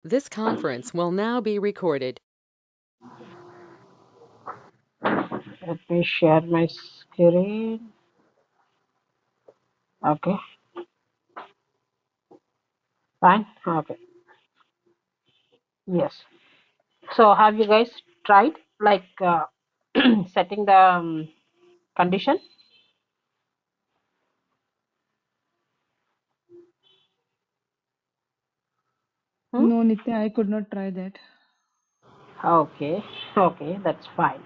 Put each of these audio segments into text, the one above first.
This conference will now be recorded. Let me share my screen. Okay, fine. Okay, yes. So, have you guys tried setting the condition? Hmm? No, Nitya, I could not try that. Okay, okay, that's fine.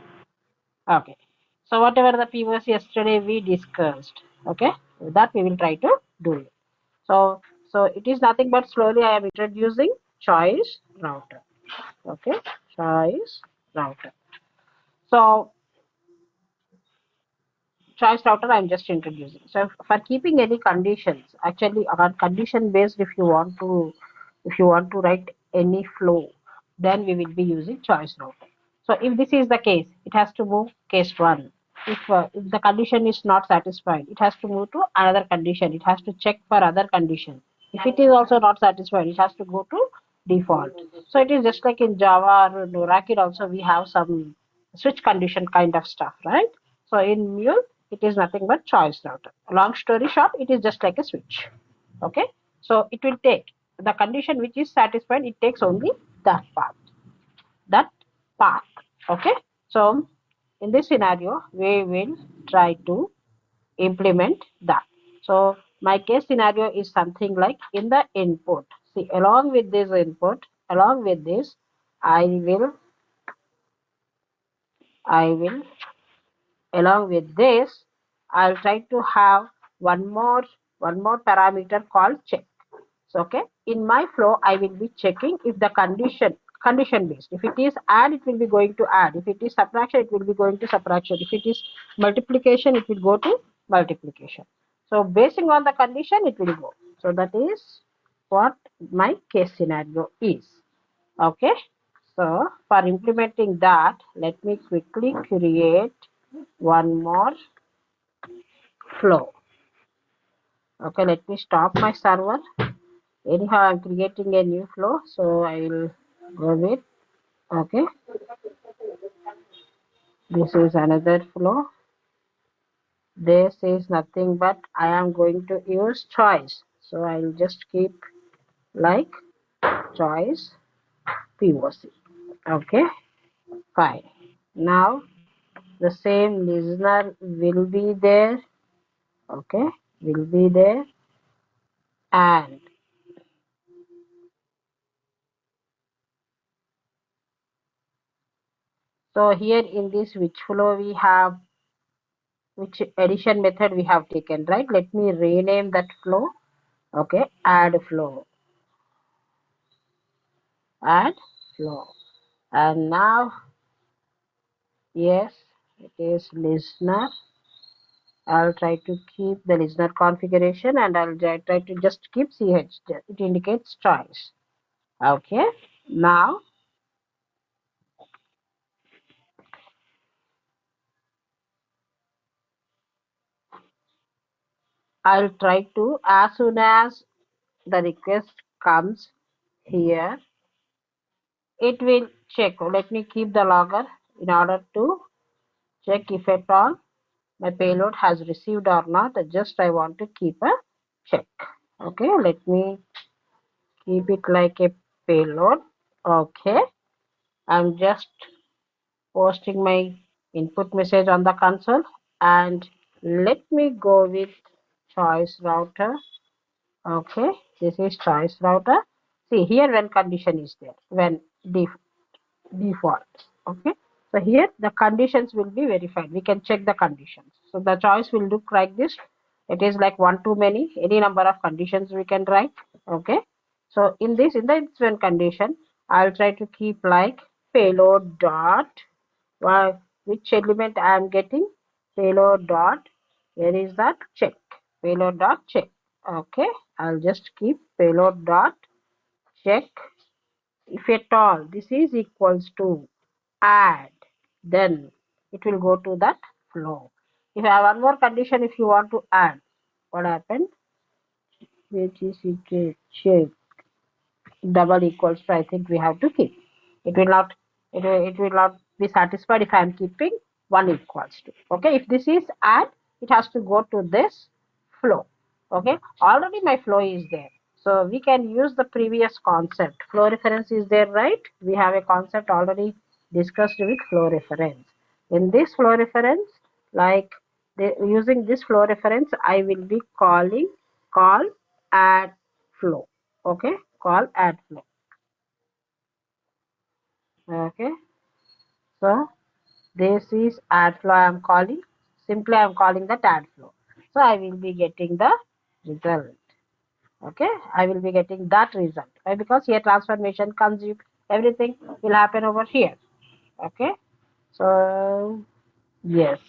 Okay. So, whatever the POs yesterday we discussed, okay, that we will try to do it. So, so it is nothing but slowly I am introducing choice router. Okay, choice router. So, choice router I'm just introducing. So for keeping any conditions, actually on condition based, if you want to write any flow, then we will be using choice router. So if this is the case, it has to move case one. If the condition is not satisfied, it has to move to another condition. It has to check for other condition. If it is also not satisfied, it has to go to default. So it is just like in Java or Oracle also we have some switch condition kind of stuff, right? So in Mule, it is nothing but choice router. Long story short, it is just like a switch. Okay. So it will take the condition which is satisfied, it takes only that path. That path. Okay. So in this scenario, we will try to implement that. So my case scenario is something like in the input. See, along with this input, along with this, I will, I will, along with this, I'll try to have one more, one more parameter called check. So, okay, in my flow, I will be checking if the condition based. If it is add, it will be going to add. If it is subtraction, it will be going to subtraction. If it is multiplication, it will go to multiplication. So, basing on the condition, it will go. So, that is what my case scenario is. Okay. So, for implementing that, let me quickly create one more flow. Okay, let me stop my server. Anyhow, I'm creating a new flow, so I will go with, okay, this is another flow. This is nothing but I am going to use choice, so I'll just keep like choice POC. Okay, fine. Now the same listener will be there. Okay, will be there, and so here in this which flow we have, which addition method we have taken, right? Let me rename that flow. Okay, add flow, add flow. And now, yes, it is listener. I'll try to keep the listener configuration and I'll try to just keep ch. It indicates choice. Okay, now I'll try to, as soon as the request comes here, it will check. Let me keep the logger in order to check if at all my payload has received or not. Just I want to keep a check. Okay, let me keep it like a payload. Okay, I'm just posting my input message on the console and let me go with choice router. Okay, this is choice router. See here when condition is there, when default. Okay, so here the conditions will be verified. We can check the conditions. So the choice will look like this. It is like one too many, any number of conditions we can write. Okay, so in this, in the when condition, I'll try to keep like payload dot, which element I am getting, payload dot, where is that, check, payload dot check. Okay, I'll just keep payload dot check. If at all this is equals to add, then it will go to that flow. If I have one more condition, if you want to add, what happened, which is it check, double equals to, I think we have to keep. It will not, it will not be satisfied if I am keeping 1 equals to. Okay, if this is add, it has to go to this flow. Okay, already my flow is there. So we can use the previous concept. Flow reference is there, right? We have a concept already discussed with flow reference. In this flow reference, like using this flow reference, I will be call add flow. Okay, call add flow. Okay, so this is add flow. I am calling, simply I am calling that add flow. So I will be getting the result. Okay, I will be getting that result. Why? Because here transformation, consume, everything will happen over here. Okay, so yes.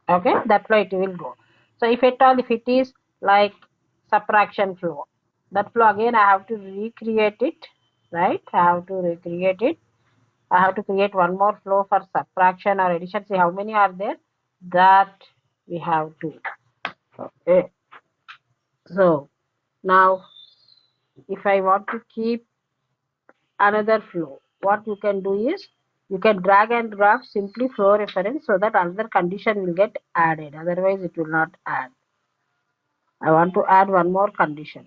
Okay, that flow it will go. So if at all, if it is like subtraction flow, that flow again I have to recreate it, right? I have to recreate it. I have to create one more flow for subtraction or addition. See how many are there, that we have to. Okay, so now if I want to keep another flow, what you can do is you can drag and drop simply flow reference so that another condition will get added, otherwise it will not add. I want to add one more condition,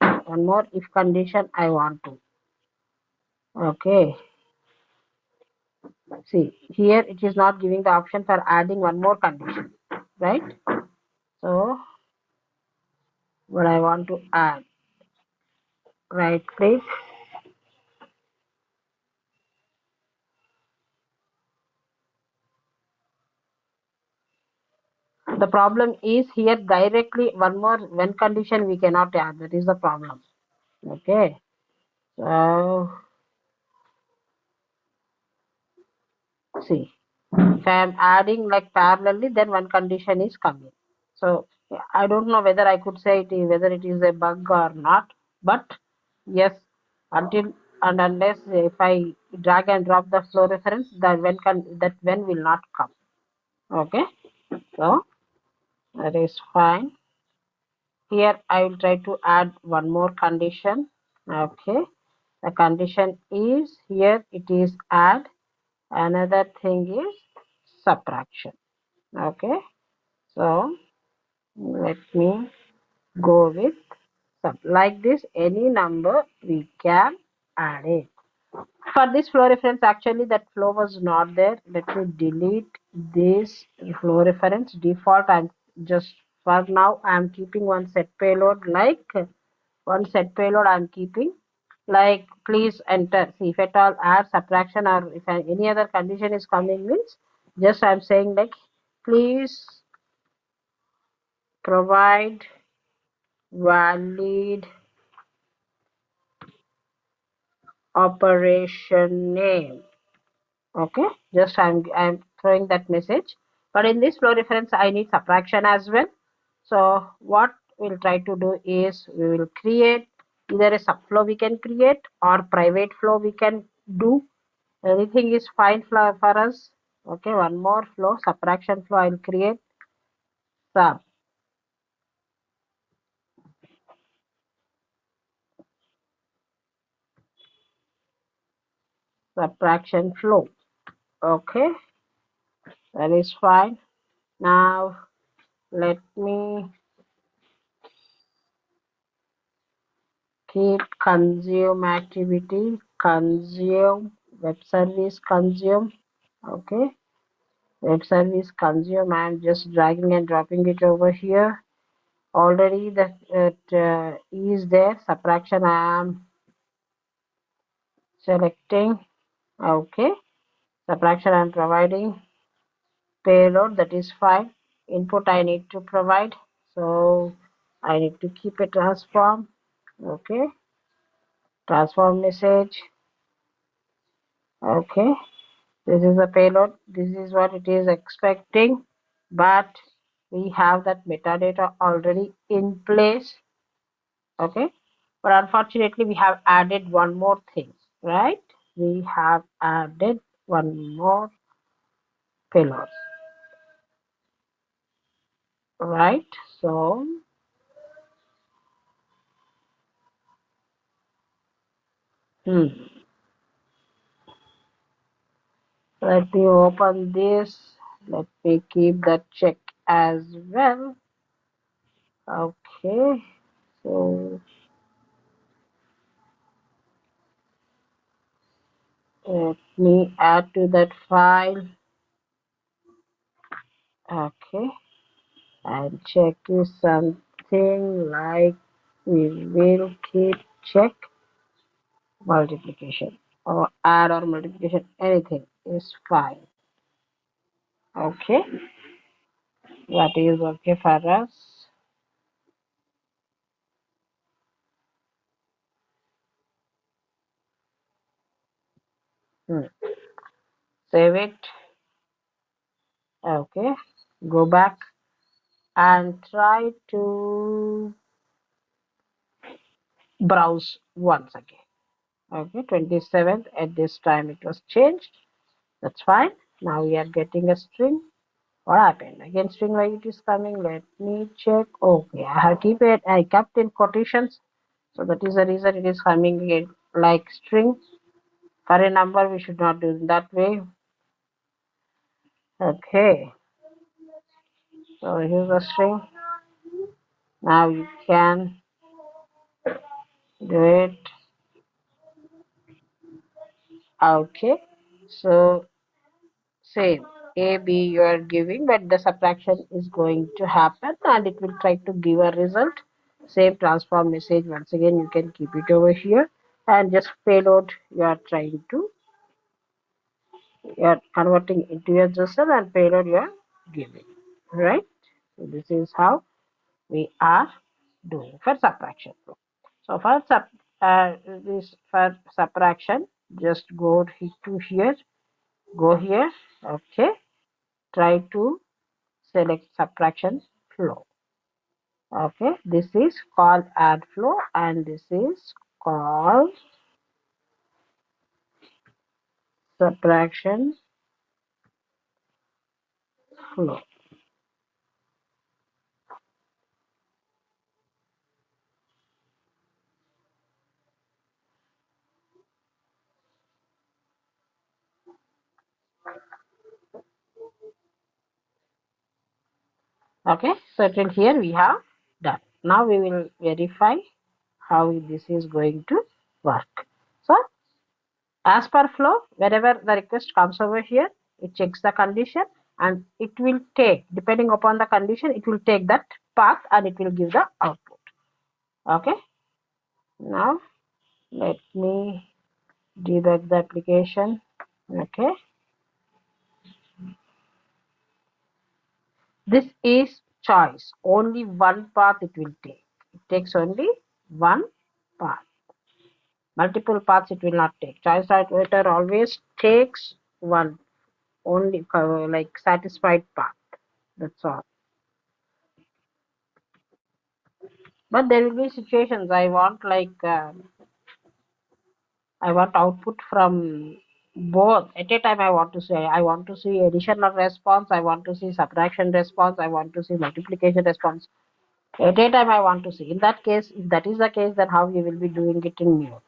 one more if condition I want to. Okay, see here it is not giving the option for adding one more condition, right? So what I want to add, right click, the problem is here directly one more when condition we cannot add, that is the problem. Okay, so see, if I am adding like parallelly, then one condition is coming. So I don't know whether I could say it is, whether it is a bug or not, but yes, until and unless if I drag and drop the flow reference, that when will not come. Okay, so that is fine. Here I will try to add one more condition. Okay, the condition is here it is add. Another thing is subtraction. Okay, so let me go with sub. Like this, any number we can add it. For this flow reference, actually that flow was not there. Let me delete this flow reference. Default, I'm just for now I'm keeping one set payload, like one set payload I'm keeping. Like please enter. See if at all add, subtraction, or if any other condition is coming means just I'm saying like please provide valid operation name. Okay, just I'm throwing that message. But in this flow reference I need subtraction as well. So what we'll try to do is we will create either a subflow we can create or private flow we can do. Anything is fine for us. Okay, one more flow, subtraction flow I'll create. Sub subtraction flow. Okay, that is fine. Now let me keep consume activity, consume web service, consume. Okay, web service consume. I'm just dragging and dropping it over here. Already that is there. Subtraction I am selecting. Okay, subtraction I am providing. Payload, that is fine. Input I need to provide, so I need to keep a transform. Okay, transform message. Okay, this is the payload, this is what it is expecting, but we have that metadata already in place. Okay, but unfortunately we have added one more thing, right? We have added one more payload, right? So Let me open this. Let me keep the check as well. Okay. So let me add to that file. Okay. And check is something like we will keep check multiplication or add or multiplication, anything is fine. Okay. That is okay for us. Save it. Okay. Go back and try to browse once again. Okay, 27th at this time it was changed. That's fine. Now we are getting a string. What happened? Again, string why it is coming. Let me check. Okay, I have keep it. I kept in quotations, so that is the reason it is coming in like string. For a number, we should not do it that way. Okay, so here's the string. Now you can do it. Okay, so same a b you are giving, but the subtraction is going to happen and it will try to give a result. Same transform message once again, you can keep it over here and just payload you are trying to, you are converting into your JSON and payload you are giving, right? So this is how we are doing for subtraction. So for this for subtraction, just go to here, go here. Okay, try to select subtraction flow. Okay, this is called add flow and this is called subtraction flow. Okay, so till here we have done. Now we will verify how this is going to work. So as per flow, wherever the request comes over here, it checks the condition and it will take, depending upon the condition, it will take that path and it will give the output. Okay, now let me debug the application. Okay, this is choice, only one path it will take. It takes only one path. Multiple paths it will not take. Choice iterator always takes one, only like satisfied path. That's all. But there will be situations I want like I want output from both at a time. I want to see, I want to see additional response, I want to see subtraction response, I want to see multiplication response. At a time I want to see. In that case, if that is the case, then how we will be doing it in Neo?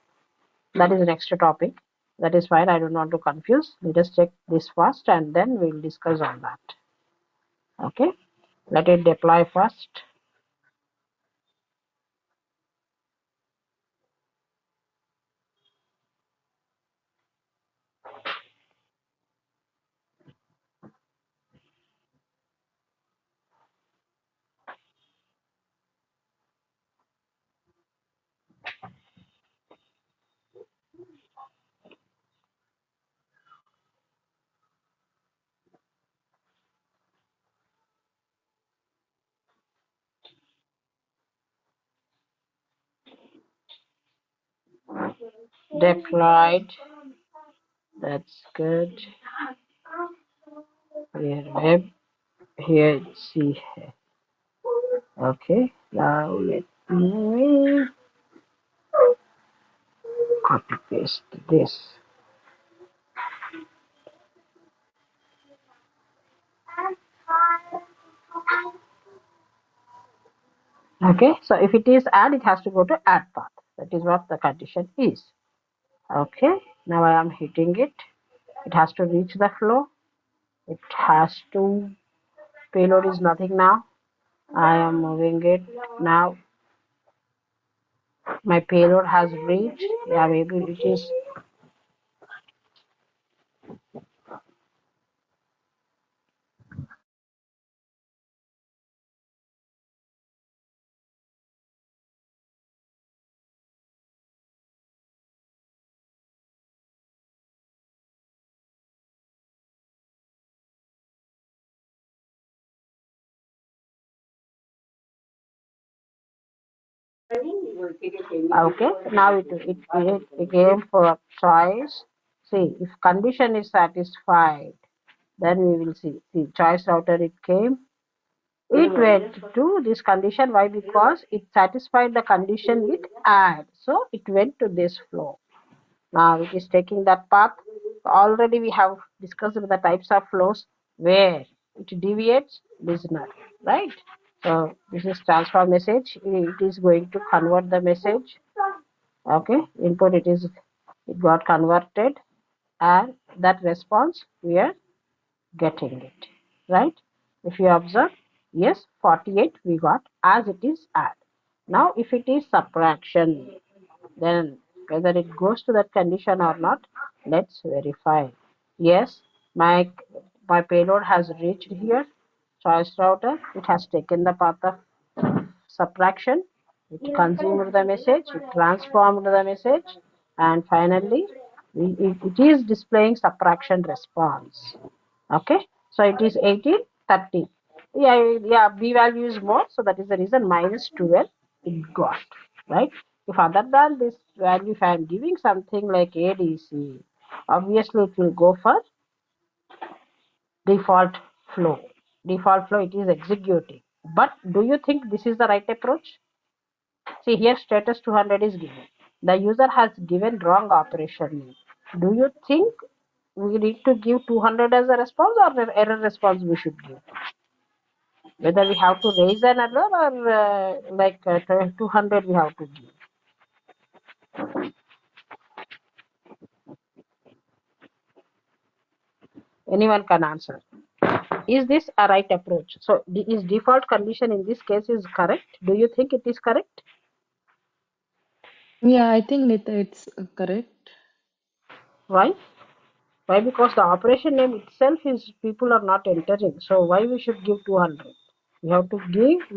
That is an extra topic. That is fine. I don't want to confuse. Let us check this first and then we'll discuss on that. Okay. Let it deploy first. Deployed. That's good. Here web. Here see. Okay. Now let me copy paste this. Okay. So if it is add, it has to go to add path. That is what the condition is. Okay, now I am hitting it. It has to reach the flow. It has to, payload is nothing now. I am moving it. Now my payload has reached. Yeah, maybe it is. Okay, now it came for choice. See, if condition is satisfied, then we will see. See, choice router it came. It went to this condition. Why? Because it satisfied the condition with add. So it went to this flow. Now it is taking that path. Already we have discussed the types of flows where it deviates listener, right? So this is transfer message. It is going to convert the message. Okay, input it got converted, and that response we are getting it, right? If you observe, yes, 48 we got as it is add. Now if it is subtraction, then whether it goes to that condition or not, let's verify. Yes, my payload has reached here. Choice router, it has taken the path of subtraction. It consumed the message, it transformed the message, and finally it is displaying subtraction response. Okay, so it is 18, 30. Yeah, b value is more, so that is the reason minus 12 it got, right? If other than this value, if I am giving something like ADC, obviously it will go for default flow. Default flow, it is executing. But do you think this is the right approach? See here, status 200 is given. The user has given wrong operation. Do you think we need to give 200 as a response, or an error response we should give? Whether we have to raise an error, or 200 we have to give. Anyone can answer. Is this a right approach? So is default condition in this case is correct? Do you think it is correct? Yeah, I think it's correct. Why? Why? Because the operation name itself is people are not entering. So why we should give 200? We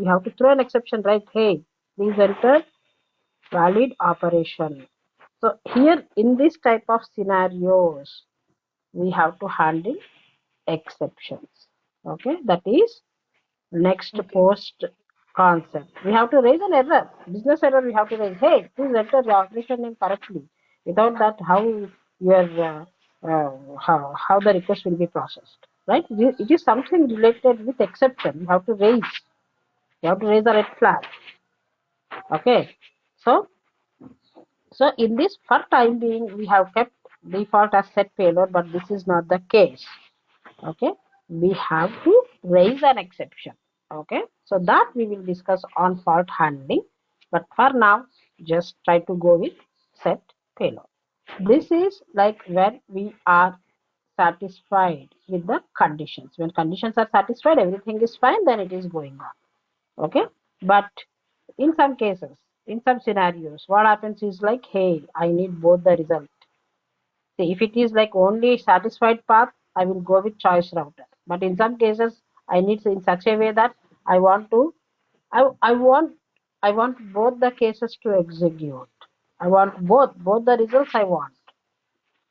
have to throw an exception, right? Hey, please enter valid operation. So here in this type of scenarios, we have to handle exceptions. Okay, that is next Okay. post concept. We have to raise an error, business error. We have to raise, hey, please enter the operation name correctly. Without that, how how the request will be processed, right? It is something related with exception. You have to raise. You have to raise a red flag. Okay, so in this, for time being, we have kept default as set payload, but this is not the case. Okay, we have to raise an exception. Okay, so that we will discuss on fault handling, but for now just try to go with set payload. This is like when we are satisfied with the conditions. When conditions are satisfied, everything is fine, then it is going on. Okay, but in some cases, in some scenarios, what happens is like, hey, I need both the result. See, if it is like only satisfied path, I will go with choice router. But in some cases, I need in such a way that I want to, I want, I want both the cases to execute. I want both the results I want.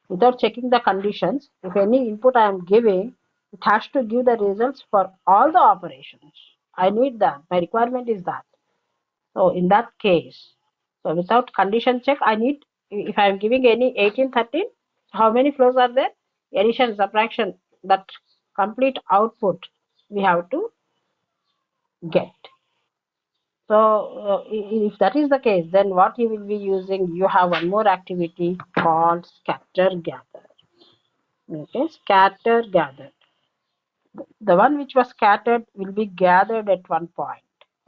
Without checking the conditions, if any input I am giving, it has to give the results for all the operations. I need that. My requirement is that. So in that case, so without condition check, I need, if I am giving any 18, 13, how many flows are there? Addition, subtraction, that complete output we have to get. So if that is the case, then what you will be using, you have one more activity called scatter gather. Okay, scatter gather. The one which was scattered will be gathered at one point.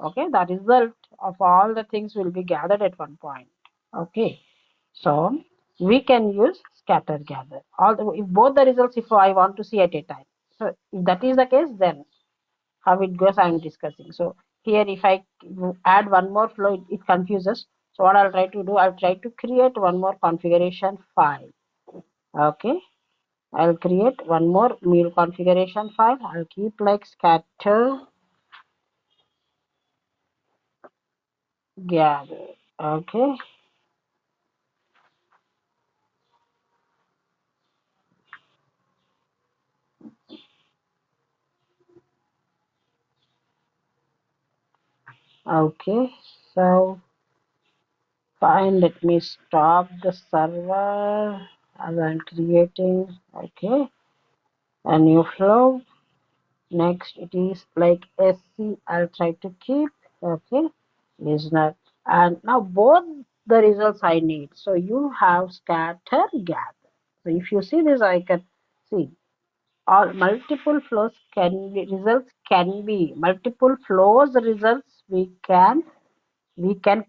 Okay, the result of all the things will be gathered at one point. Okay, so we can use scatter gather. If both the results, if I want to see at a time. So if that is the case, then how it goes I'm discussing. So here if I add one more flow, it confuses. So what I'll try to do, I'll try to create one more configuration file. Okay, I'll create one more meal configuration file. I'll keep like scatter gather. Okay, okay, so fine, let me stop the server as I'm creating. Okay, a new flow. Next it is like SC, I'll try to keep. Okay, listener, and now both the results I need. So you have scatter gather. So if you see this icon, see all multiple flows can be results, can be multiple flows results, we can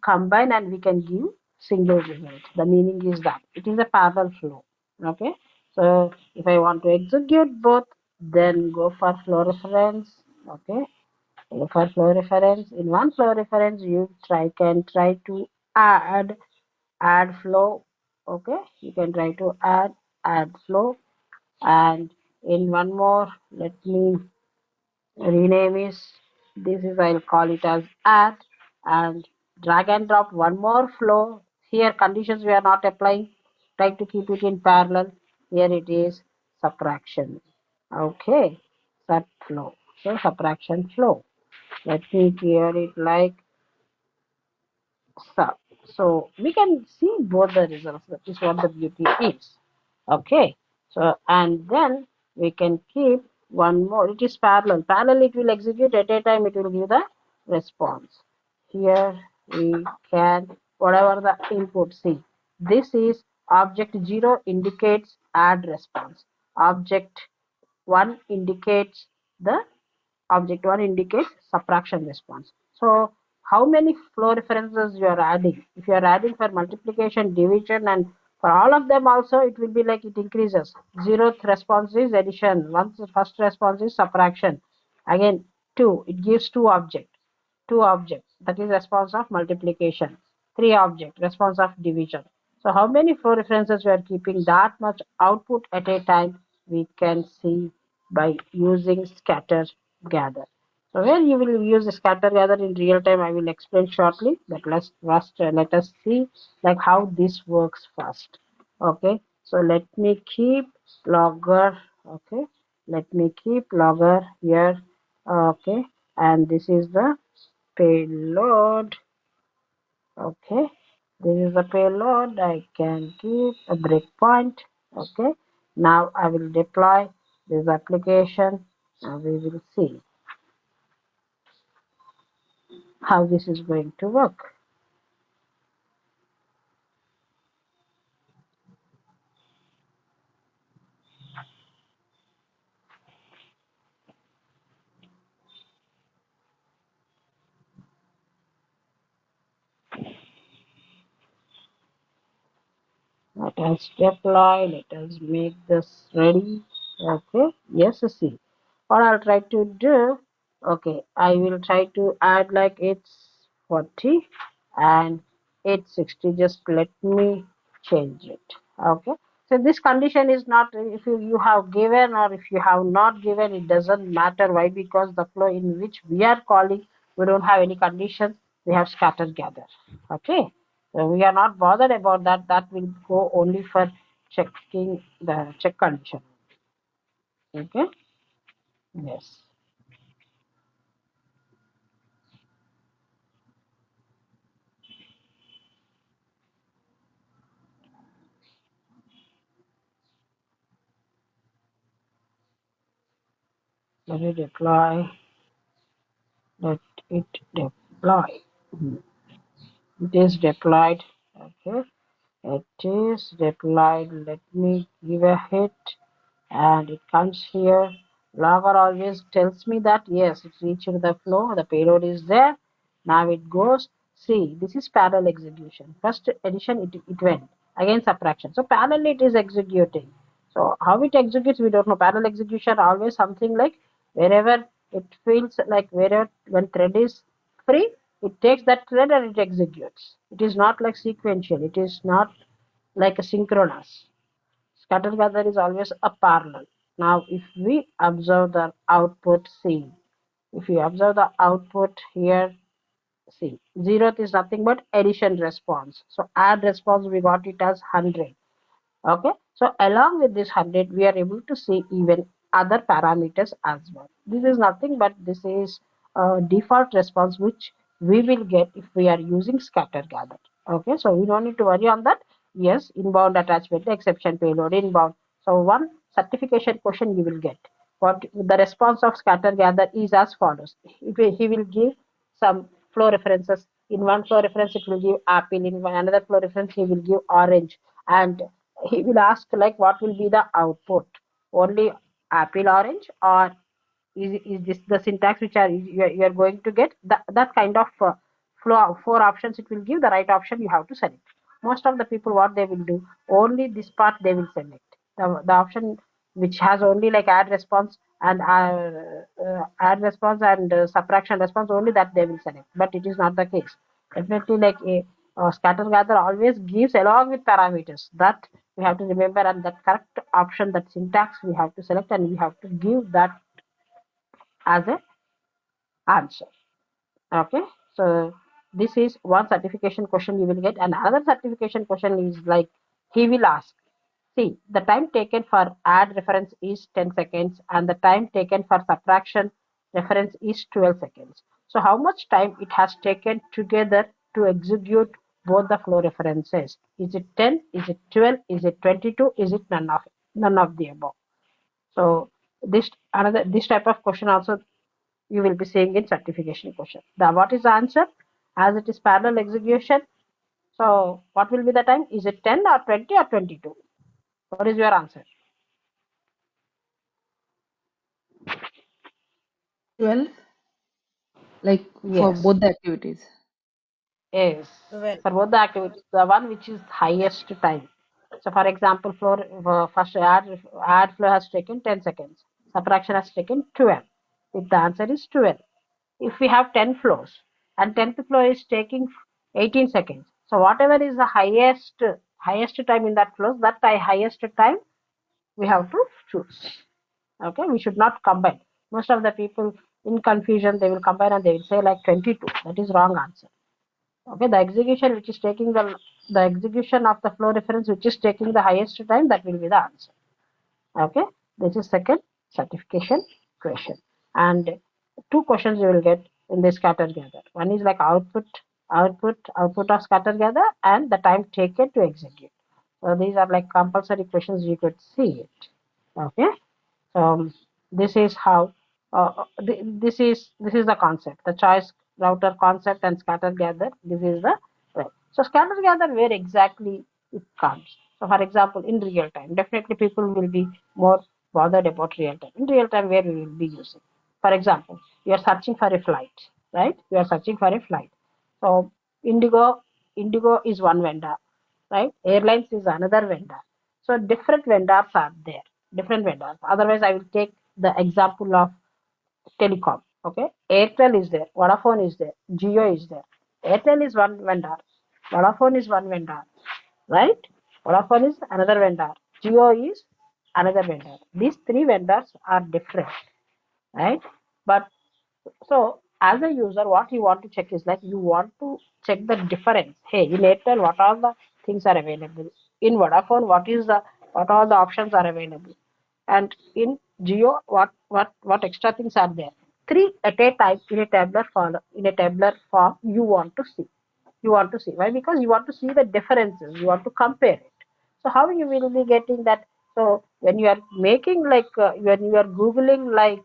combine and we can give single result. The meaning is that it is a parallel flow. Okay, so if I want to execute both, then go for flow reference. Okay, go for flow reference. In one flow reference, you can try to add flow. Okay, you can try to add flow, and in one more, let me rename is this is I'll call it as add, and drag and drop one more flow. Here conditions we are not applying, try to keep it in parallel. Here it is subtraction. Okay, sub flow. So subtraction flow, let me clear it like so. So we can see both the results. That is what the beauty is. Okay. So and then we can keep one more. It is parallel. Parallel it will execute at a time. It will give the response. Here we can whatever the input. See, this is object 0 indicates add response. Object 1 indicates the object 1 indicates subtraction response. So how many flow references you are adding? If you are adding for multiplication, division, and for all of them also, it will be like it increases. Zeroth response is addition. Once the first response is subtraction. Again, 2. It gives two objects. That is response of multiplication. 3 object response of division. So how many flow references we are keeping, that much output at a time we can see by using scatter gather. So where you will use scatter gather in real time, I will explain shortly. But let's first let us see like how this works first. Okay, so let me keep logger. Okay, let me keep logger here. Okay, and this is the payload. Okay, this is the payload. I can keep a breakpoint. Okay, now I will deploy this application and we will see how this is going to work. Let us deploy, let us make this ready. Okay, yes, see what I'll try to do. Okay, I will try to add like it's 40 and it's 60. Just let me change it. Okay, so this condition is not, if you have given or if you have not given, it doesn't matter. Why? Because the flow in which we are calling, we don't have any conditions, we have scatter gather. Okay, so we are not bothered about that. That will go only for checking the check condition. Okay. Yes. Let it deploy. Let it deploy. Mhm. It is deployed. Okay. It is deployed. Let me give a hit and it comes here. Logger always tells me that yes, it reached the flow. The payload is there. Now it goes. See, this is parallel execution. First addition, it went. again subtraction. So parallel it is executing. So how it executes, we don't know. Parallel execution always something like wherever it feels like wherever when thread is free, it takes that thread and it executes. It is not like sequential. It is not like a synchronous. Scatter gather is always a parallel. Now, if we observe the output, see, if you observe the output here, see, zeroth is nothing but addition response. So add response, we got it as 100. Okay, so along with this 100 we are able to see even other parameters as well. This is nothing but this is a default response which we will get if we are using scatter gather. Okay, so we don't need to worry on that. Yes, inbound attachment, exception payload, inbound. So one certification question you will get. What the response of scatter gather is as follows. He will give some flow references. In one flow reference it will give apple, in another flow reference he will give orange, and he will ask like what will be the output, only apple orange, or is this the syntax which you are going to get, that kind of flow. Four options it will give, the right option you have to select. Most of the people what they will do, only this part they will select, the option which has only like add response and subtraction response, only that they will select, but it is not the case. Definitely like a scatter gather always gives along with parameters, that we have to remember, and that correct option, that syntax we have to select, and we have to give that as a answer. Okay, so this is one certification question you will get, and another certification question is like he will ask, see, the time taken for add reference is 10 seconds and the time taken for subtraction reference is 12 seconds. So how much time it has taken together to execute both the flow references? Is it 10? Is it 12? Is it 22? Is it none of the above? So this type of question also you will be seeing in certification question. The what is the answer? As it is parallel execution. So what will be the time? Is it 10 or 20 or 22? What is your answer? 12, like for Yes. both the activities. Yes. Well, For both the activities, the one which is highest time. So for example, for first add flow has taken 10 seconds. Subtraction has taken 12. If the answer is 12. If we have 10 flows and 10th flow is taking 18 seconds. So whatever is the highest time in that flow, that highest time we have to choose. Okay, we should not combine. Most of the people in confusion they will combine and they will say like 22. That is wrong answer. Okay, the execution which is taking the execution of the flow reference which is taking the highest time, that will be the answer. Okay, this is second certification question, and two questions you will get in this scatter gather. One is like output of scatter gather and the time taken to execute. So these are like compulsory questions, you could see it. Okay, so this is how this is the concept, the choice router concept and scatter gather. This is the right. So scatter gather, where exactly it comes. So for example, in real time, definitely people will be more bothered about real time. In real time, where we will be using. For example, you are searching for a flight, right? You are searching for a flight. So Indigo is one vendor, right? Airlines is another vendor. So different vendors are there, different vendors. Otherwise, I will take the example of telecom. Okay, Airtel is there, Vodafone is there, Jio is there. Airtel is one vendor, Vodafone is one vendor, right? Vodafone is another vendor, Jio is another vendor. These three vendors are different, right? But so as a user, what you want to check is like you want to check the difference. Hey, in Airtel, what all the things are available? In Vodafone, what all the options are available? And in Geo, what extra things are there? Three at a time in a tabular form you want to see. You want to see. Why? Because you want to see the differences. You want to compare it. So how you will be getting that? So when you are making like when you are googling like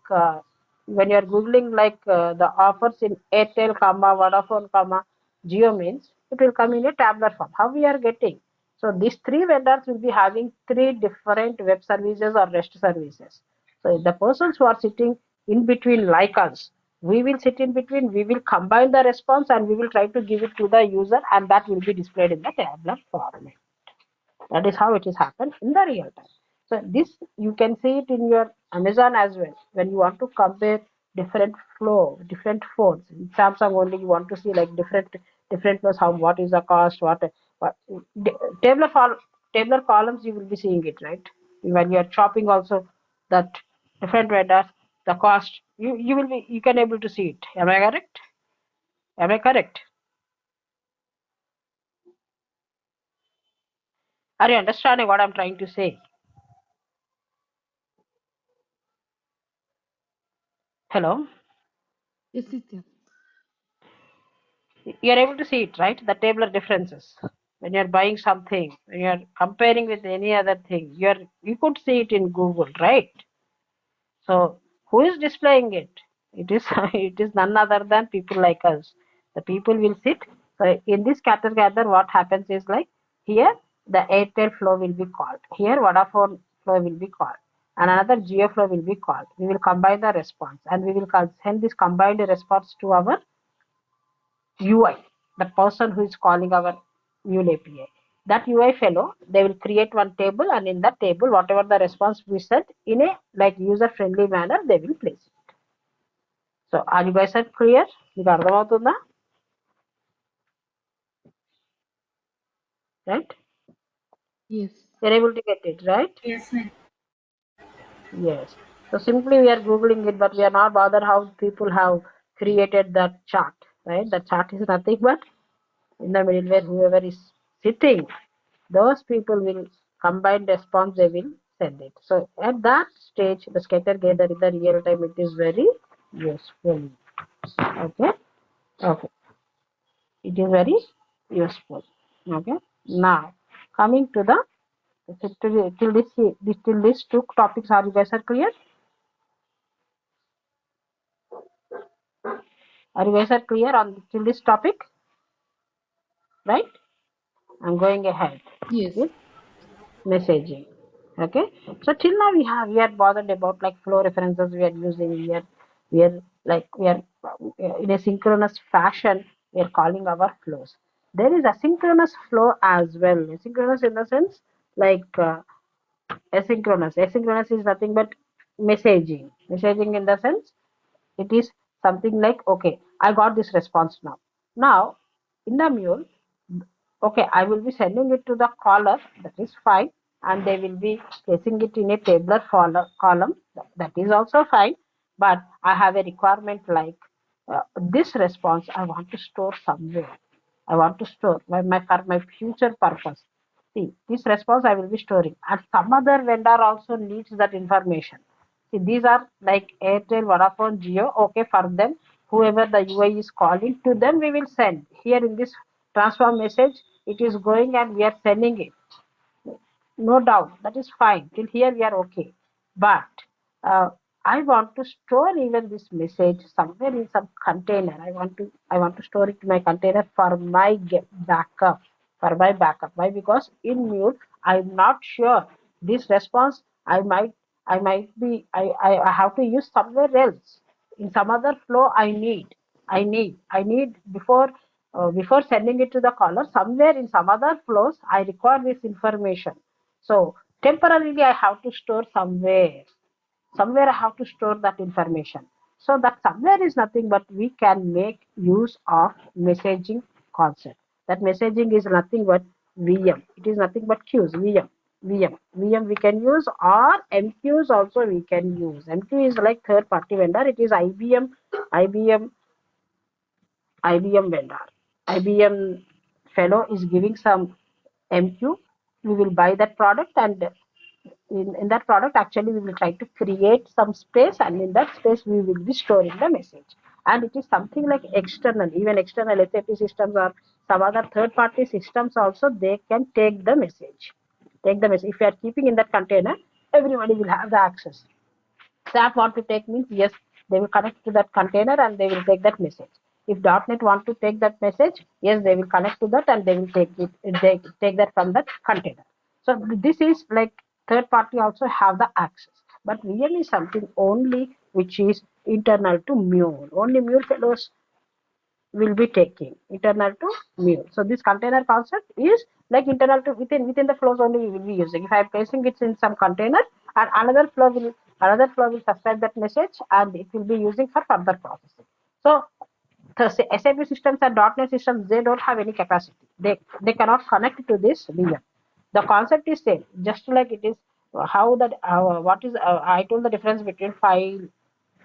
the offers in Airtel, comma Vodafone, comma Geo means it will come in a tabular form. How we are getting? So these three vendors will be having three different web services or REST services. So the persons who are sitting in between like us, we will sit in between, we will combine the response and we will try to give it to the user, and that will be displayed in the tabular format. That is how it is happened in the real time. So this you can see it in your Amazon as well. When you want to compare different flow, different phones. In Samsung only you want to see like different flows, how what is the cost, what tabular tabular columns you will be seeing it, right? When you are shopping also that different vendors, the cost you will be you can able to see it. Am I correct? Am I correct? Are you understanding what I'm trying to say? Hello? Yes, Nitya. You're able to see it, right? The tabular differences. When you're buying something, when you're comparing with any other thing, you could see it in Google, right? So who is displaying it? It is it is none other than people like us. The people will sit. So in this scatter gather, what happens is like here the Airtel flow will be called. Here Vodafone flow will be called. And another Geo flow will be called. We will combine the response and we will send this combined response to our UI, the person who is calling our Mule API. That UI fellow, they will create one table, and in that table, whatever the response we set in a like user-friendly manner, they will place it. So, are you guys are clear? మీకు అర్థమవుతుందా? Right? Yes. You're able to get it, right? Yes, ma'am. Yes. So simply we are googling it, but we are not bothered how people have created that chart, right? The chart is nothing but in the middle where whoever is sitting, those people will combine response, they will send it. So at that stage, the scatter gather in the real time, it is very useful. Okay. Okay. It is very useful. Okay. Now coming to the till these two topics, are you guys are clear? Are you guys are clear on till this topic? Right? I'm going ahead Yes. with messaging. Okay, so till now we are bothered about like flow references we are using. We are in a synchronous fashion. We are calling our flows. There is asynchronous flow as well. Asynchronous in the sense like asynchronous. Asynchronous is nothing but messaging. Messaging in the sense it is something like, okay, I got this response now. Now, in the mule, okay, I will be sending it to the caller, that is fine, and they will be placing it in a tabular column, that is also fine, but I have a requirement like this response I want to store somewhere. I want to store for my future purpose. See, this response I will be storing, and some other vendor also needs that information. See, these are like Airtel, Vodafone, Geo. Okay, for them, whoever the UI is calling to them, we will send. Here in this transform message, it is going and we are sending it. No doubt, that is fine. Till here we are okay. But uh, I want to store even this message somewhere in some container. I want to store it in my container for my backup. For my backup. Why? Because in mute, I'm not sure this response. I have to use somewhere else in some other flow. I need before sending it to the caller, somewhere in some other flows, I require this information. So temporarily, I have to store somewhere. Somewhere I have to store that information. So that somewhere is nothing but we can make use of messaging concept. That messaging is nothing but VM. It is nothing but queues. VM we can use, or MQs also we can use. MQ is like third party vendor. It is IBM IBM vendor. IBM fellow is giving some MQ. We will buy that product, and in that product actually we will try to create some space, and in that space we will be storing the message. And it is something like external, even external SAP systems or some other third party systems also, they can take the message. If you are keeping in that container, everybody will have the access. SAP want to take means yes, they will connect to that container and they will take that message. If .NET want to take that message, yes, they will connect to that and they will take it. They take that from that container. So this is like third party also have the access. But VM is something only which is internal to Mule. Only Mule fellows will be taking internal to mule. So this container concept is like internal to within the flows only we will be using. If I am placing it in some container, and another flow will subscribe that message, and it will be using for further processing. So the SAP systems and .NET systems, they don't have any capacity. They cannot connect to this VM. The concept is same, just like it is how that what is I told the difference between file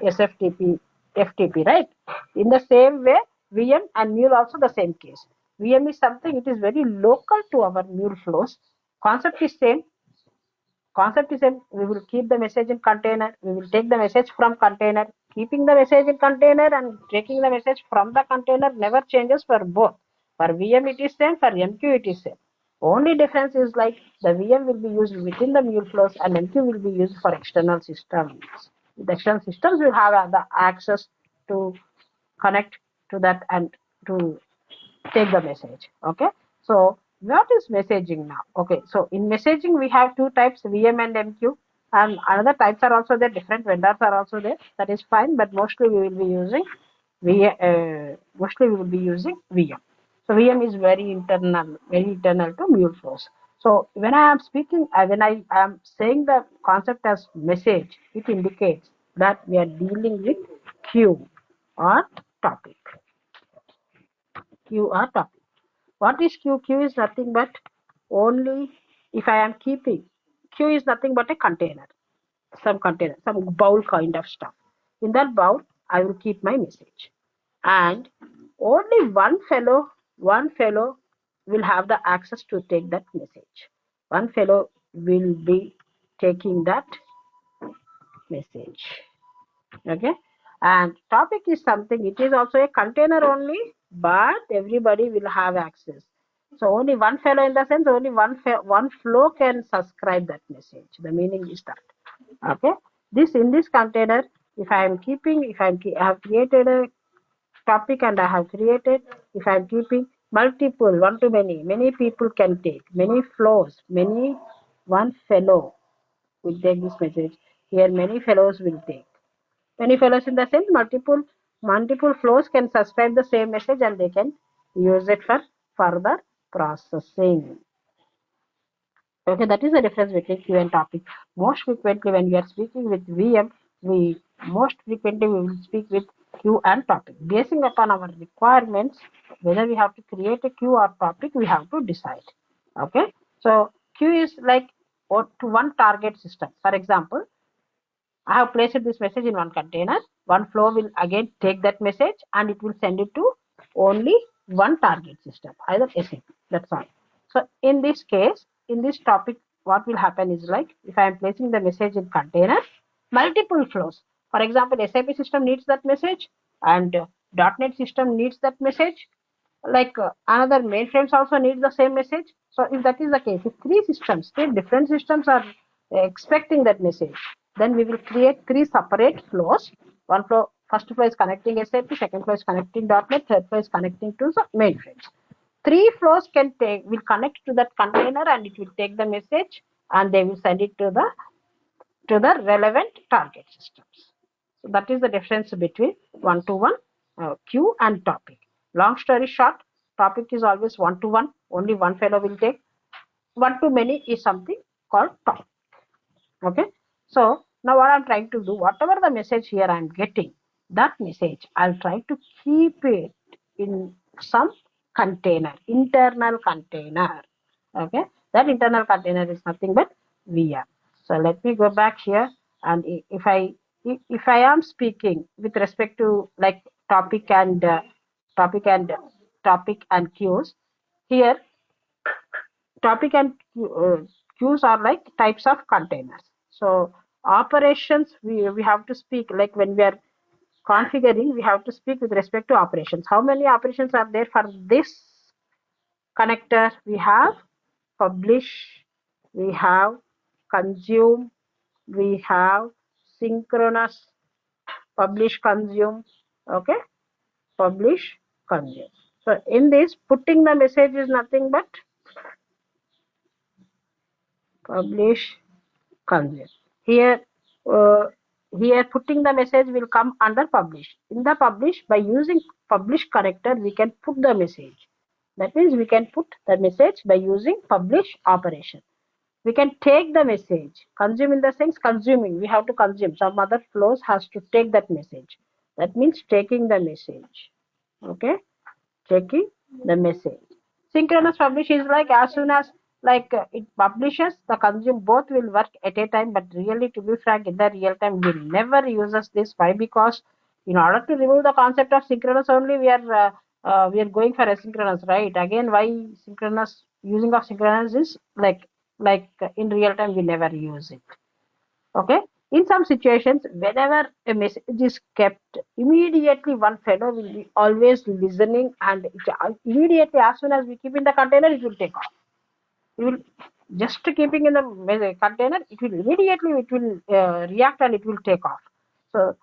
SFTP, FTP, right? In the same way, VM and mule also the same case. VM is something, it is very local to our mule flows. Concept is same. Concept is same. We will keep the message in container. We will take the message from container. Keeping the message in container and taking the message from the container never changes for both. For VM it is same. For MQ it is same. Only difference is like the VM will be used within the mule flows and MQ will be used for external systems. The external systems will have the access to connect to that and to take the message. Okay, so what is messaging now? Okay, so in messaging we have two types, VM and MQ, and another types are also there, different vendors are also there. That is fine, but mostly we will be using VM. So VM is very internal to mule flows. So when I am speaking, when I am saying the concept as message, it indicates that we are dealing with queue or topic. Queue or topic. What is queue? Queue is nothing but only if I am keeping. Queue is nothing but a container, some bowl kind of stuff. In that bowl, I will keep my message, and only one fellow will have the access to take that message. One fellow will be taking that message. Okay, and topic is something, it is also a container only, but everybody will have access. So only one fellow, in the sense only one flow can subscribe that message. The meaning is that. Okay, this in this container, if I am keeping, I have created a topic, and I have created, if I am keeping multiple, one to many people can take, many flows, one fellow will take this message. Here many fellows will take. Many fellows, in the sense multiple flows can subscribe the same message, and they can use it for further processing. Okay, that is the difference between queue and topic. Most frequently, when we are speaking with VM, we will speak with queue and topic. Basing upon our requirements, whether we have to create a queue or topic, we have to decide. Okay, so queue is like to one target system. For example, I have placed this message in one container. One flow will again take that message, and it will send it to only one target system, either SAP. That's all. So in this case, in this topic, what will happen is like if I am placing the message in container, multiple flows. For example, SAP system needs that message, and .NET system needs that message. Like another mainframes also need the same message. So if that is the case, if three different systems are expecting that message, then we will create three separate flows. One flow, first flow is connecting SAP, second flow is connecting .NET, third flow is connecting to the mainframes. Three flows will connect to that container, and it will take the message, and they will send it to the relevant target systems. So that is the difference between one-to-one queue and topic. Long story short, topic is always one-to-one. Only one fellow will take. One-to-many is something called topic. Okay. So now what I'm trying to do, whatever the message here I'm getting, that message I'll try to keep it in some container, internal container. Okay. That internal container is nothing but VM. So let me go back here, and if I am speaking with respect to like topic and topic and topic and queues, here topic and queues are like types of containers. So operations, we have to speak like when we are configuring, we have to speak with respect to operations. How many operations are there for this connector? We have publish, we have consume, we have synchronous, publish, consume. Okay, publish, consume. So in this, putting the message is nothing but publish, consume. Here here putting the message will come under publish. In the publish, by using publish connector, we can put the message. That means we can put the message by using publish operation. We can take the message. Consume in the sense consuming. We have to consume. Some other flows has to take that message. That means taking the message. Okay, taking the message. Synchronous publish is like as soon as it publishes, the consume both will work at a time. But really, to be frank, in the real time, we never uses this. Why? Because in order to remove the concept of synchronous only, we are going for asynchronous, right? Again, why synchronous using of synchronous is in real time we never use it. Okay. In some situations, whenever a message is kept, immediately one fellow will be always listening, and immediately as soon as we keep in the container, it will take off. It will just keeping in the container, it will react and it will take off. So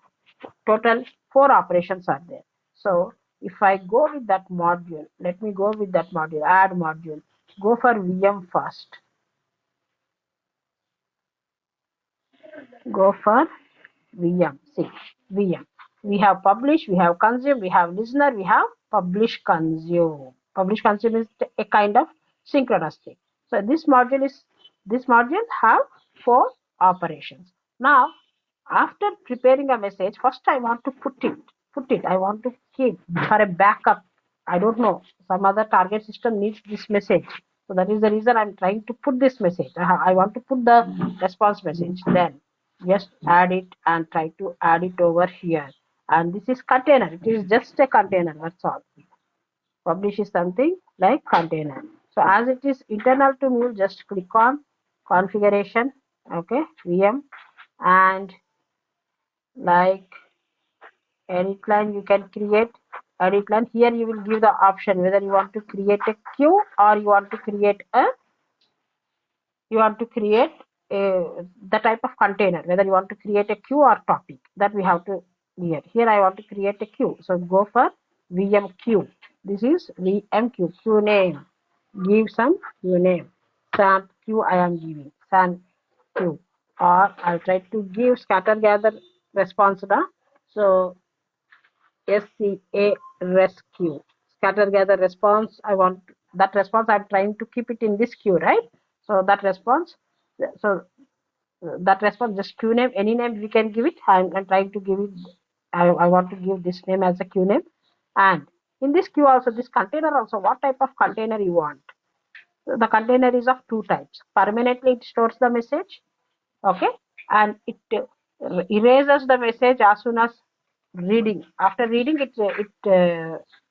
total 4 operations are there. So if I go with that module, let me go with that module, add module, go for VM first, go for VM. See, VM. We have publish, we have consume, we have listener, we have publish consume. Publish consume is a kind of synchronous thing. So this module have 4 operations. Now, after preparing a message, first I want to put it. I want to keep for a backup. I don't know. Some other target system needs this message. So that is the reason I'm trying to put this message. I want to put the response message. Then just add it and try to add it over here. And this is container. It is just a container. That's all. Publish is something like container. So as it is internal to Mule, just click on configuration. Okay, VM, and like edit line, you can create edit line. Here you will give the option whether you want to create a queue or you want to create the type of container, whether you want to create a queue or topic, that we have to here I want to create a queue, so go for VM queue. This is VM queue name, give some queue name, san queue I am giving san queue, or I'll try to give scatter gather response now. So SCA rescue, scatter gather response. I want that response. I'm trying to keep it in this queue, right? So that response, so that response, just queue name, any name we can give it. I'm trying to give it. I want to give this name as a queue name, and in this queue also, this container also, what type of container you want. The container is of 2 types. Permanently, it stores the message, okay, and it erases the message as soon as reading. After reading it,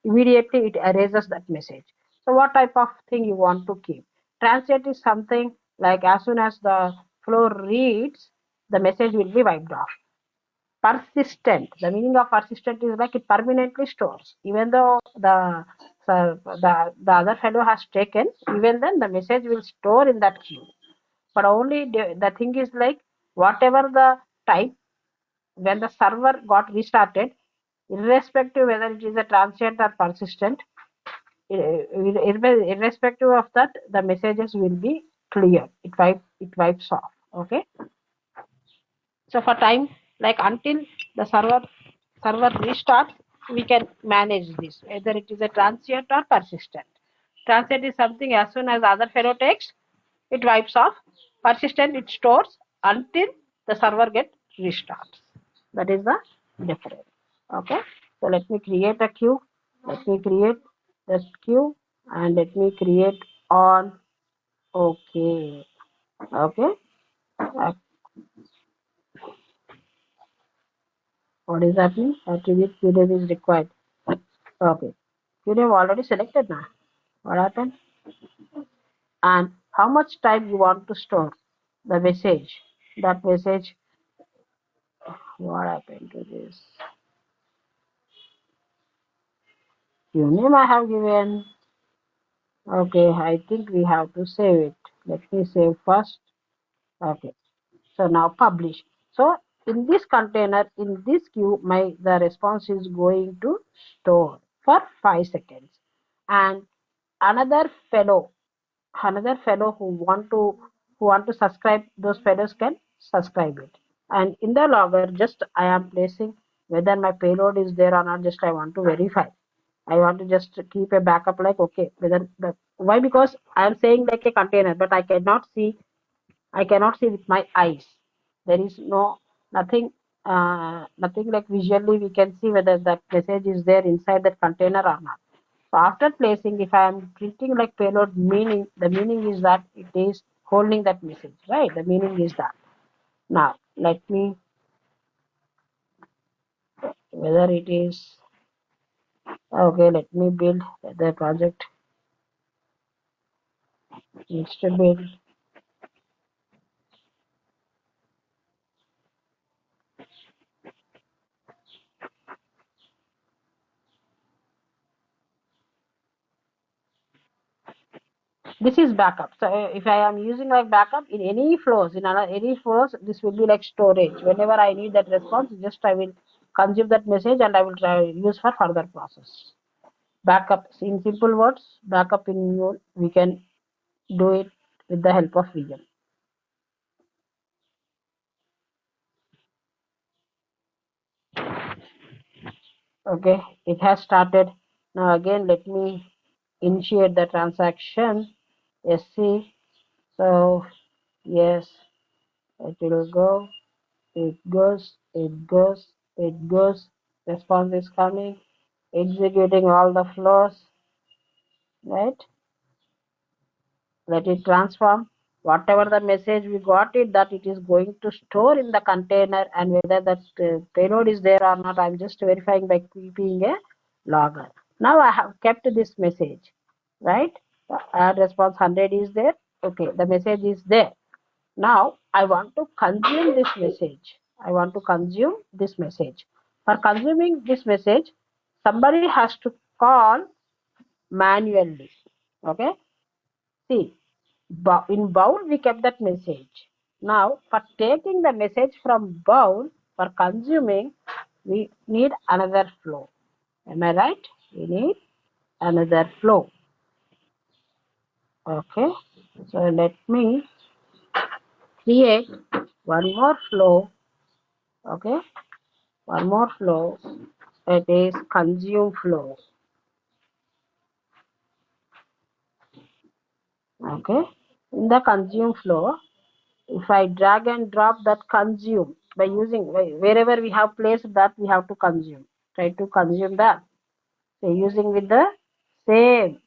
immediately it erases that message. So what type of thing you want to keep? Transient is something like as soon as the flow reads, the message will be wiped off. Persistent, the meaning of persistent is like it permanently stores, even though the other fellow has taken, even then the message will store in that queue. But only the thing is like whatever the type, when the server got restarted, irrespective whether it is a transient or persistent, irrespective of that, the messages will be clear. It wipes off. Okay. So for time, like until the server restarts, we can manage this, whether it is a transient or persistent. Transient is something as soon as the other fellow takes, it wipes off. Persistent, it stores until the server gets restarts. That is the difference. Okay. So let me create a queue. Let me create this queue and let me create on. Okay. Okay. What is happening? Attribute QDB is required. Okay. QDB already selected now. What happened? And how much time you want to store the message? That message. What happened to this? Queue name I have given. Okay, I think we have to save it. Let me save first. Okay. So now publish. So in this container, in this queue, the response is going to store for 5 seconds. And another fellow who want to subscribe, those fellows can subscribe it. And in the logger, just I am placing whether my payload is there or not. Just I want to verify. I want to just keep a backup like, okay, whether why? Because I am saying like a container, but I cannot see. I cannot see with my eyes. There is nothing, nothing like visually we can see whether that message is there inside that container or not. So after placing, if I am treating like payload, meaning the meaning is that it is holding that message, right? The meaning is that. Now let me, whether it is okay, let me build the project needs to build. This is backup. So if I am using like backup in any flows, in any flows, this will be like storage. Whenever I need that response, just I will consume that message and I will try use for further process. Backup, in simple words, backup in your, we can do it with the help of VM. Okay, it has started. Now again, let me initiate the transaction. SC. So yes, it will go. It goes, it goes, it goes. Response is coming, executing all the flows, right? Let it transform. Whatever the message we got it, that it is going to store in the container, and whether that payload is there or not, I'm just verifying by keeping a logger. Now I have kept this message, right? Add response 100 is there. Okay, the message is there. Now I want to consume this message. I want to consume this message. For consuming this message, somebody has to call manually. Okay. See, in bowl we kept that message. Now for taking the message from bowl, for consuming, we need another flow. Am I right? We need another flow. Okay. So let me create one more flow. Okay. One more flow, it is consume flow. Okay, in the consume flow, if I drag and drop that consume by using wherever we have placed that, we have to consume. Try to consume that. So using with the same,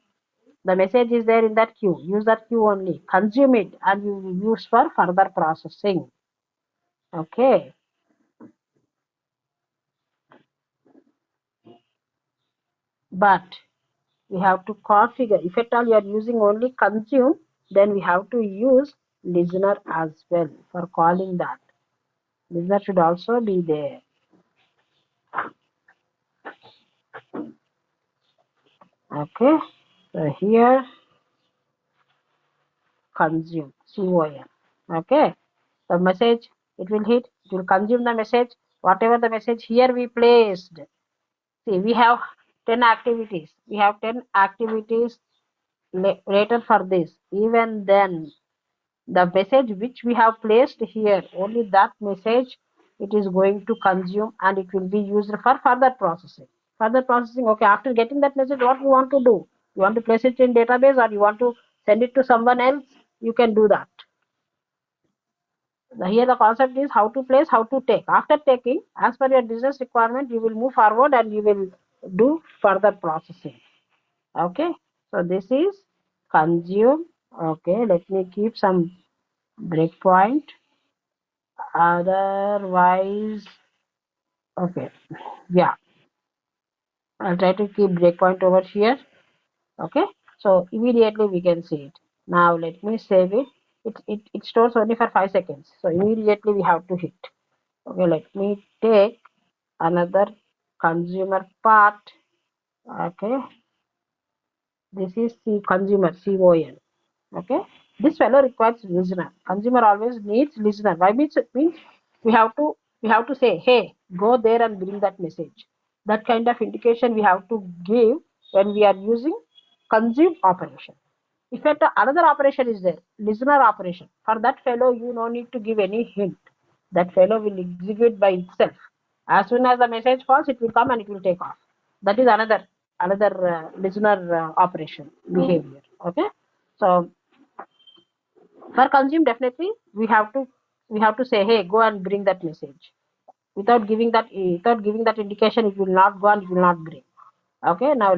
the message is there in that queue. Use that queue only. Consume it and you will use for further processing. Okay. But we have to configure. If at all you are using only consume, then we have to use listener as well for calling that. Listener should also be there. Okay. So here consume COM. Okay. The message it will hit, it will consume the message. Whatever the message here we placed. See, we have 10 activities. We have 10 activities later for this. Even then, the message which we have placed here, only that message it is going to consume and it will be used for further processing. Further processing, okay, after getting that message, what you want to do? You want to place it in database or you want to send it to someone else? You can do that. Here the concept is how to place, how to take. After taking, as per your business requirement, you will move forward and you will do further processing. Okay, so this is consume. Okay, let me keep some breakpoint. Otherwise, okay, yeah, I'll try to keep breakpoint over here. Okay, so immediately we can see it. Now let me save it. It stores only for 5 seconds, so immediately we have to hit. Okay, let me take another consumer part. Okay, this is the consumer CON. Okay, this fellow requires listener. Consumer always needs listener. Why means it means we have to say, hey, go there and bring that message. That kind of indication we have to give when we are using consume operation. If another operation is there, listener operation, for that fellow you no need to give any hint. that fellow will execute by itself. As soon as the message falls, it will come and it will take off. That is another listener operation behavior. Okay, so for consume, definitely we have to say, hey, go and bring that message. Without giving that indication, it will not go and it will not bring. Okay, now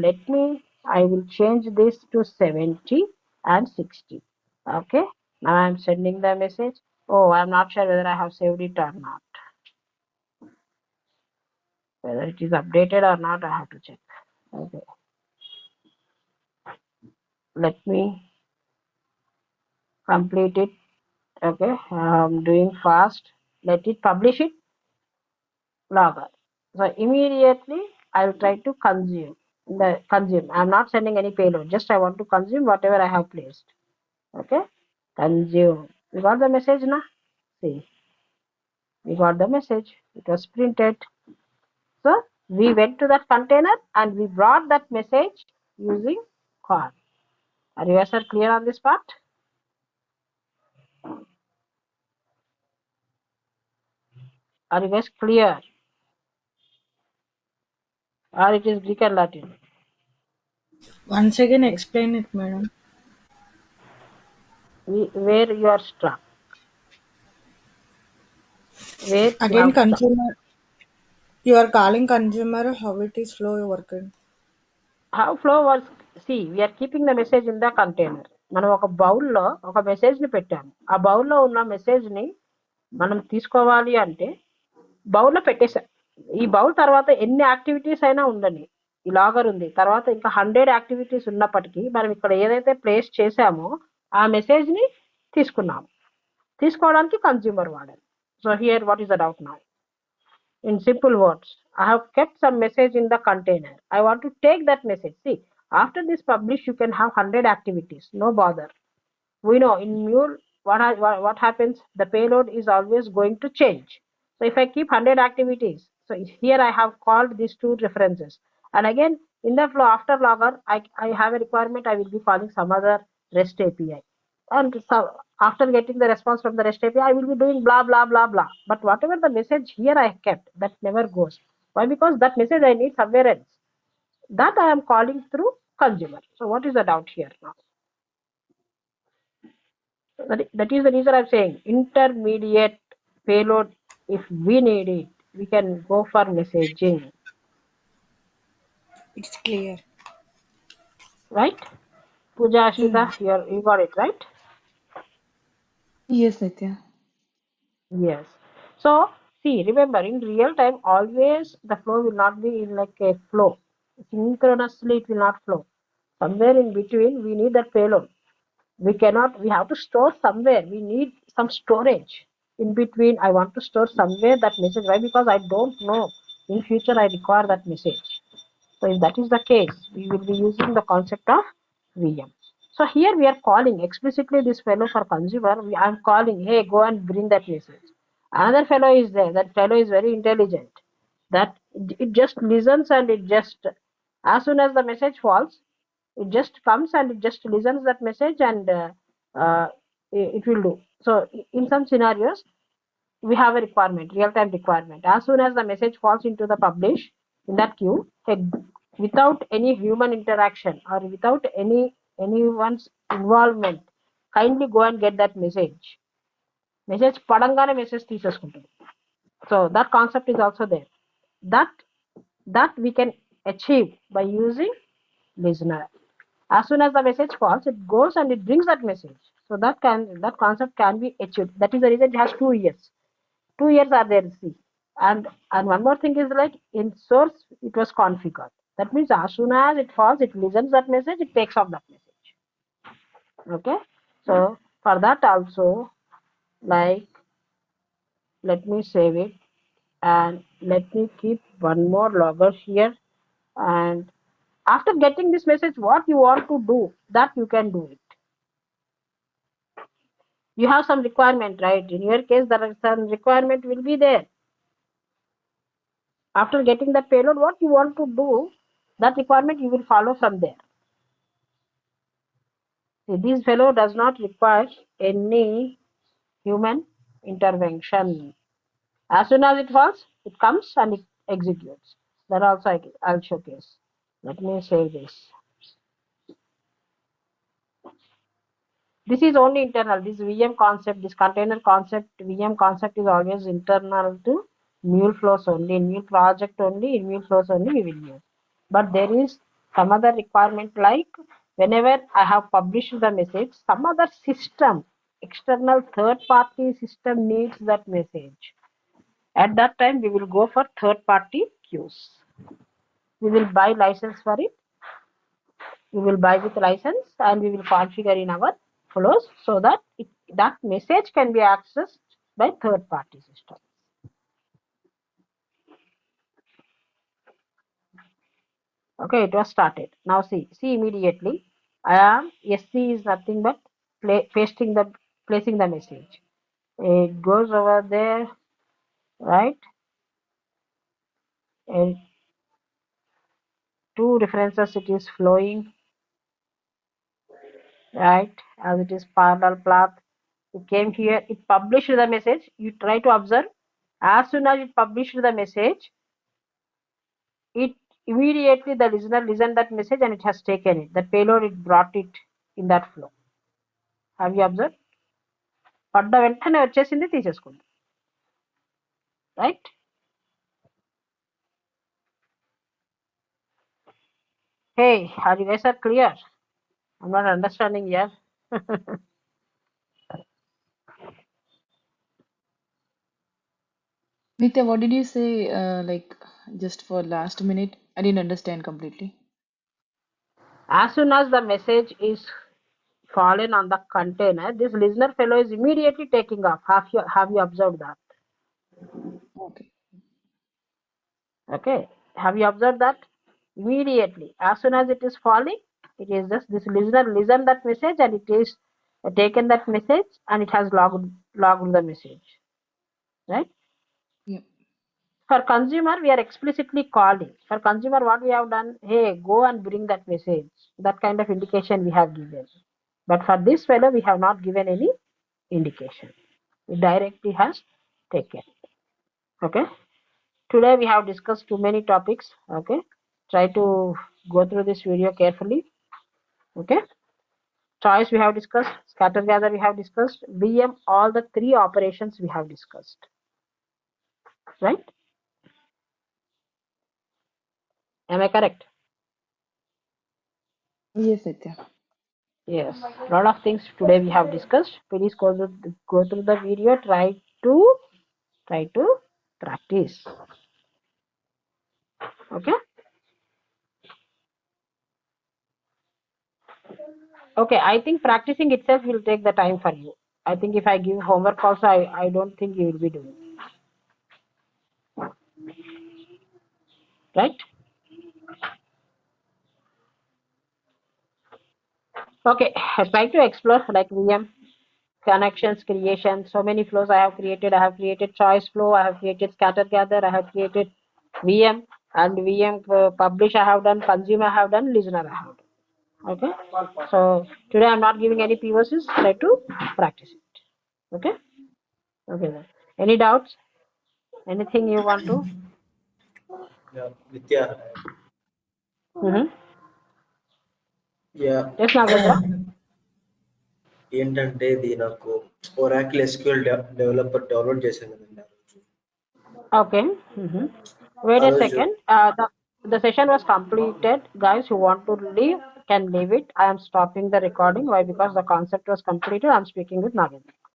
I will change this to 70 and 60. Okay, now I'm sending the message. Oh, I'm not sure whether I have saved it or not. Whether it is updated or not, I have to check. Okay, let me complete it. Okay, I'm doing fast. Let it publish it, logger. So immediately I will try to consume. I'm not sending any payload, just I want to consume whatever I have placed. Okay, consume. You got the message now? See, we got the message. It was printed. So we went to that container and we brought that message using call. Are you guys clear on this part? Are you guys clear? Or it is Greek and Latin? Once again, explain it, madam. Where you are stuck? Where you Again, have stuck? consumer. You are calling consumer. How it is flow working? How flow was, see, we are keeping the message in the container. మనం ఒక బౌల్లో ఒక message ని పెట్టాము. ఆ బౌల్లో ఉన్న message ని మనం తీసుకోవాలి అంటే బౌల్లో పెట్టేసాం. ఈ బౌల్ తర్వాత ఎన్ని యాక్టివిటీస్ అయినా ఉండని, ఈ లాగర్ ఉంది, తర్వాత ఇంకా 100 యాక్టివిటీస్ ఉన్నప్పటికీ మనం ఇక్కడ ఏదైతే ప్లేస్ చేసామో ఆ మెసేజ్ ని తీసుకోవడానికి కన్స్యూమర్ వాడాలి. So here what is the doubt now? In simple words, I have kept some message in the container. I want to take that message. See, after this publish, you can have 100 activities. No bother. We know in Mule what happens. The payload is always going to change. So if I keep 100 activities, so here I have called these two references. And again, in the flow after logger, I have a requirement. I will be calling some other REST API. And so after getting the response from the REST API, I will be doing blah, blah, blah, blah. But whatever the message here I kept, that never goes. Why? Because that message I need somewhere else. That I am calling through consumer. So what is the doubt here now? That is the reason I'm saying intermediate payload. If we need it, we can go for messaging. It's clear. Right? Pooja, Ashita, Yes. you got it, right? Yes, Nitya. Yes. So, see, remember, in real time, always the flow will not be in like a flow. Synchronously, it will not flow. Somewhere in between, we need that payload. We have to store somewhere. We need some storage. In between, I want to store somewhere that message. Why? Because I don't know. In future, I require that message. So if that is the case, we will be using the concept of VM. So here we are calling explicitly this fellow for consumer. I am calling, hey, go and bring that message. Another fellow is there. That fellow is very intelligent. That it just listens and it just, as soon as the message falls, it just comes and it just listens that message and it will do. So in some scenarios, we have a requirement, real-time requirement. As soon as the message falls into the publish in that queue, without any human interaction or without anyone's involvement, kindly go and get that message. Message padangane message తీసేసుకుంటుంది. So that concept is also there. That we can achieve by using listener. As soon as the message falls, it goes and it brings that message. So that concept can be achieved. That is the reason it has 2 years. 2 years are there, see. And one more thing is like in source it was configured. That means as soon as it falls, it listens that message, it takes off that message. Okay, so for that also, like, let me save it and let me keep one more logger here. And after getting this message, what you want to do, that you can do it. You have some requirement, right? In your case, there are some requirement will be there. After getting that payload, what you want to do, that requirement you will follow from there. See, this fellow does not require any human intervention. As soon as it falls, it comes and it executes. That also I'll showcase. Let me save this. This is only internal. This VM concept, this container concept, VM concept is always internal to mule flows only. In mule project only, in mule flows only we will use. But there is some other requirement, like whenever I have published the message, some other system, external third party system needs that message. At that time, we will go for third party queues. We will buy license for it. We will buy with license and we will configure in our flows so that that message can be accessed by third party system. Okay, it was started. Now see immediately. I am SC is nothing but placing the message. It goes over there, right? And two references it is flowing, right? As it is parallel path. It came here, it published the message. You try to observe. As soon as it published the message, it immediately the listener listened that message and it has taken it. The payload it brought it in that flow. Have you observed? పడ్డ వెంటనే వచ్చేసింది తీసేసుకుంది, right? Hey, are you guys are clear? I'm not understanding here. Nitya, what did you say? Like just for last minute, I didn't understand completely. As soon as the message is fallen on the container, this listener fellow is immediately taking off. Have you observed that? Okay. Okay, have you observed that? Immediately, as soon as it is falling, it is just this listener listen that message and it is taken that message and it has logged the message, right? Yeah. For consumer, we are explicitly calling. For consumer, what we have done, hey, go and bring that message. That kind of indication we have given. But for this fellow, we have not given any indication. It directly has taken. Okay. Today we have discussed too many topics. Okay. Try to go through this video carefully. Okay. Choice we have discussed. Scatter gather we have discussed. VM, all the three operations we have discussed. Right? Am I correct? Yes, Nitya. Yes. A lot of things today we have discussed. Please go through the video. Try to practice. Okay. Okay. I think practicing itself will take the time for you. I think if I give homework also, I don't think you will be doing. Right? Okay. I try to explore like VM connections, creation. So many flows I have created. I have created choice flow. I have created scatter gather. I have created VM and VM publish. I have done consumer. I have done listener. I have done. Okay. So today I'm not giving any POCs. Try to practice it. Okay. Okay. Then. Any doubts? Anything you want to? Yeah, Nitya. Mm-hmm. Yeah. Yes, Nagendra. ఏంటంటే ఇది నాకు Oracle SQL developer download చేశాను కదండి ఆ రోజు. Okay. Mm-hmm. Wait ఆ a రోజు second. The session was completed. Guys who want to leave can leave it. I am stopping the recording. Why? Because the concept was completed. I'm speaking with Nagendra.